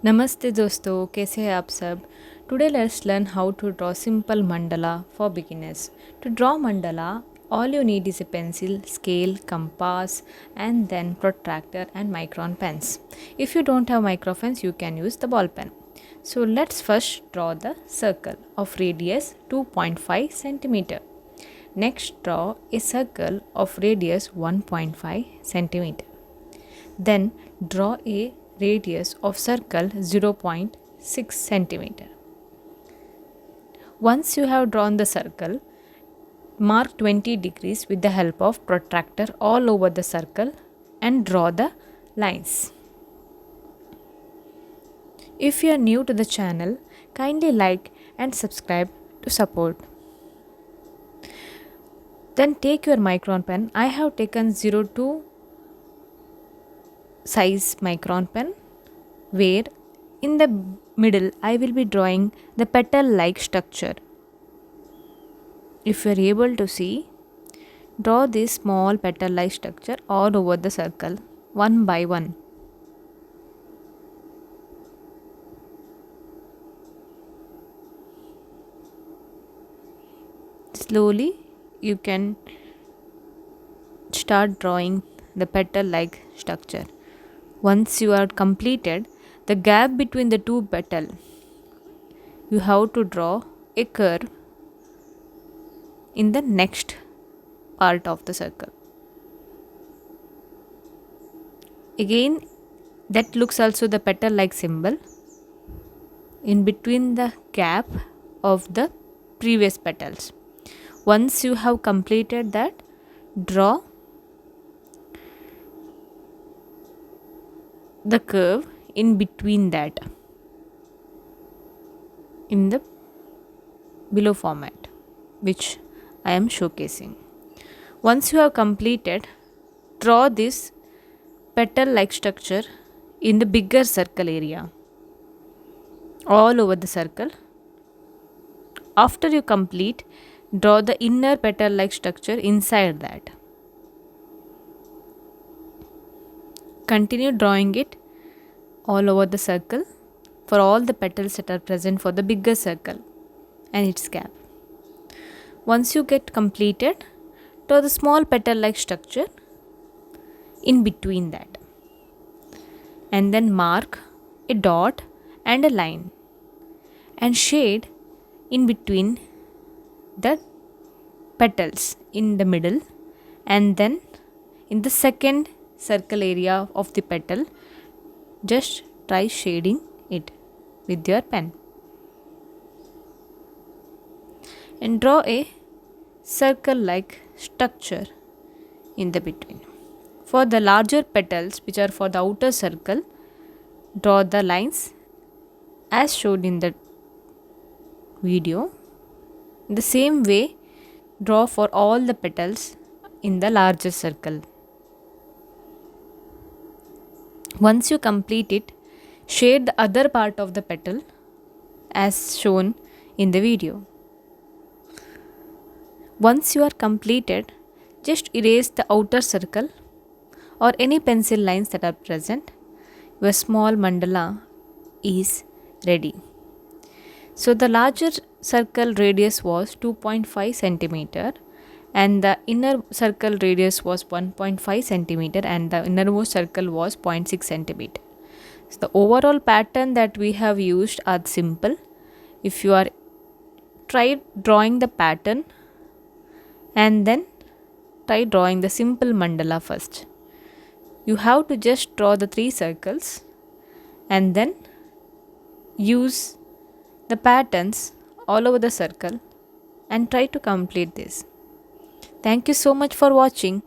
नमस्ते दोस्तों, कैसे हैं आप सब। Today let's learn how to draw simple mandala for beginners. To draw mandala, all you need is a pencil, scale, compass, and then protractor and micron pens. If you don't have micro pens, you can use the ball pen. So let's first draw the circle of radius 2.5 centimeter. Next, draw a circle of radius 1.5 centimeter. Then draw a radius of circle 0.6 centimeter. Once you have drawn the circle, mark 20 degrees with the help of protractor all over the circle and draw the lines. If you are new to the channel, kindly like and subscribe to support. Then take your micron pen. I have taken 02 size micron pen, where in the middle I will be drawing the petal like structure. If you are able to see, draw this small petal like structure all over the circle one by one. Slowly you can start drawing the petal like structure. Once you are completed the gap between the two petals, you have to draw a curve in the next part of the circle. Again, that looks also the petal like symbol in between the gap of the previous petals. Once you have completed that, draw the curve in between that in the below format which I am showcasing. Once you have completed, draw this petal like structure in the bigger circle area all over the circle. After you complete, draw the inner petal like structure inside that. Continue drawing it all over the circle for all the petals that are present for the bigger circle and its gap. Once you get completed, draw the small petal like structure in between that, and then mark a dot and a line and shade in between the petals in the middle, and then in the second circle area of the petal just try shading it with your pen and draw a circle like structure in the between. For the larger petals which are for the outer circle, draw the lines as shown in the video. In the same way, draw for all the petals in the larger circle. Once you complete it, shade the other part of the petal as shown in the video. Once you are completed, just erase the outer circle or any pencil lines that are present. Your small mandala is ready. So the larger circle radius was 2.5 centimeter and the inner circle radius was 1.5 centimeter and the innermost circle was 0.6 centimeter. So the overall pattern that we have used are simple. If you are try drawing the pattern and then try drawing the simple mandala first. You have to just draw the 3 circles and then use the patterns all over the circle and try to complete this. Thank you so much for watching.